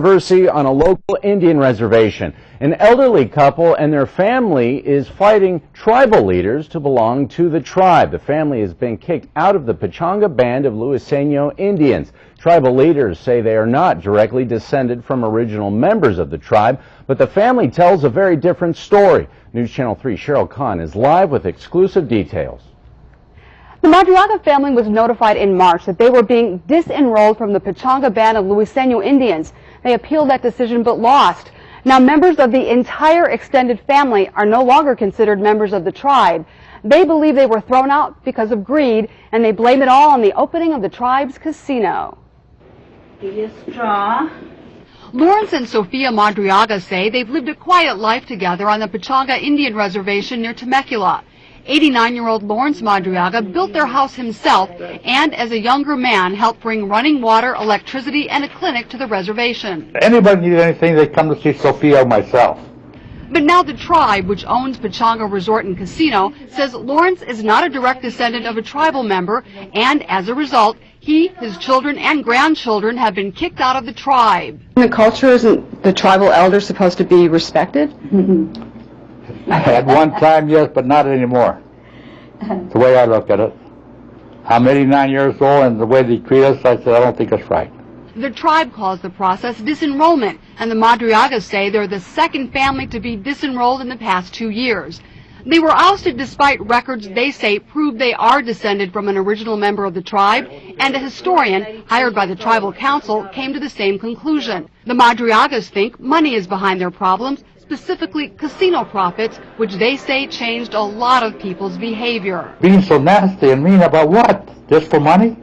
Controversy on a local Indian reservation. An elderly couple and their family is fighting tribal leaders to belong to the tribe. The family has been kicked out of the Pechanga band of Luiseno Indians. Tribal leaders say they are not directly descended from original members of the tribe, but the family tells a very different story. News Channel 3 Sheryl Kahn is live with exclusive details. The Madriaga family was notified in March that they were being disenrolled from the Pechanga band of Luiseno Indians. They appealed that decision but lost. Now members of the entire extended family are no longer considered members of the tribe. They believe they were thrown out because of greed, and they blame it all on the opening of the tribe's casino. Lawrence and Sophia Madriaga say they've lived a quiet life together on the Pechanga Indian Reservation near Temecula. 89-year-old Lawrence Madriaga built their house himself and, as a younger man, helped bring running water, electricity, and a clinic to the reservation. Anybody needed anything, they come to see Sophia or myself. But now the tribe, which owns Pechanga Resort and Casino, says Lawrence is not a direct descendant of a tribal member, and as a result, he, his children, and grandchildren have been kicked out of the tribe. In the culture, isn't the tribal elder supposed to be respected? At one time, yes, but not anymore. The way I look at it. I'm 89 years old, and the way they treat us, I said, I don't think it's right. The tribe calls the process disenrollment, and the Madriagas say they're the second family to be disenrolled in the past 2 years. They were ousted despite records they say prove they are descended from an original member of the tribe, and a historian hired by the tribal council came to the same conclusion. The Madriagas think money is behind their problems, specifically casino profits, which they say changed a lot of people's behavior. Being so nasty and mean about what? Just for money?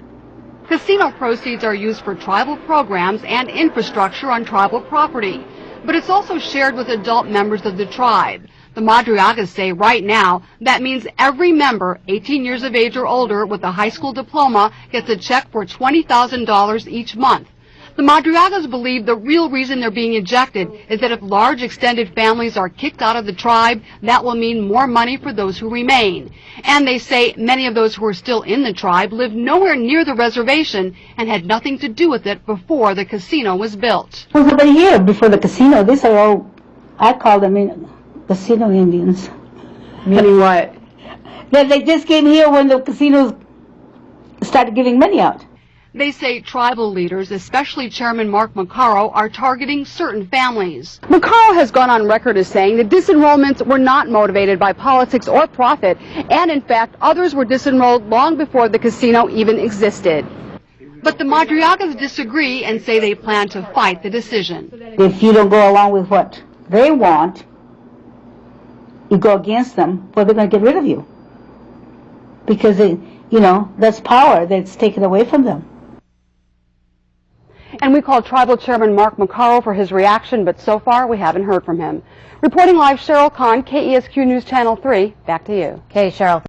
Casino proceeds are used for tribal programs and infrastructure on tribal property, but it's also shared with adult members of the tribe. The Madriagas say right now that means every member 18 years of age or older with a high school diploma gets a check for $20,000 each month. The Madriagas believe the real reason they're being ejected is that if large extended families are kicked out of the tribe, that will mean more money for those who remain. And they say many of those who are still in the tribe live nowhere near the reservation and had nothing to do with it before the casino was built. Well, over here before the casino, these are all, I call them casino Indians. Meaning what? They just came here when the casinos started giving money out. They say tribal leaders, especially Chairman Mark Macaro, are targeting certain families. Macaro has gone on record as saying the disenrollments were not motivated by politics or profit, and in fact, others were disenrolled long before the casino even existed. But the Madriagas disagree and say they plan to fight the decision. If you don't go along with what they want, you go against them, well, they're going to get rid of you. Because, that's power that's taken away from them. And we called Tribal Chairman Mark Macaro for his reaction, but so far we haven't heard from him. Reporting live, Sheryl Kahn, KESQ News Channel 3. Back to you. Okay, Sheryl.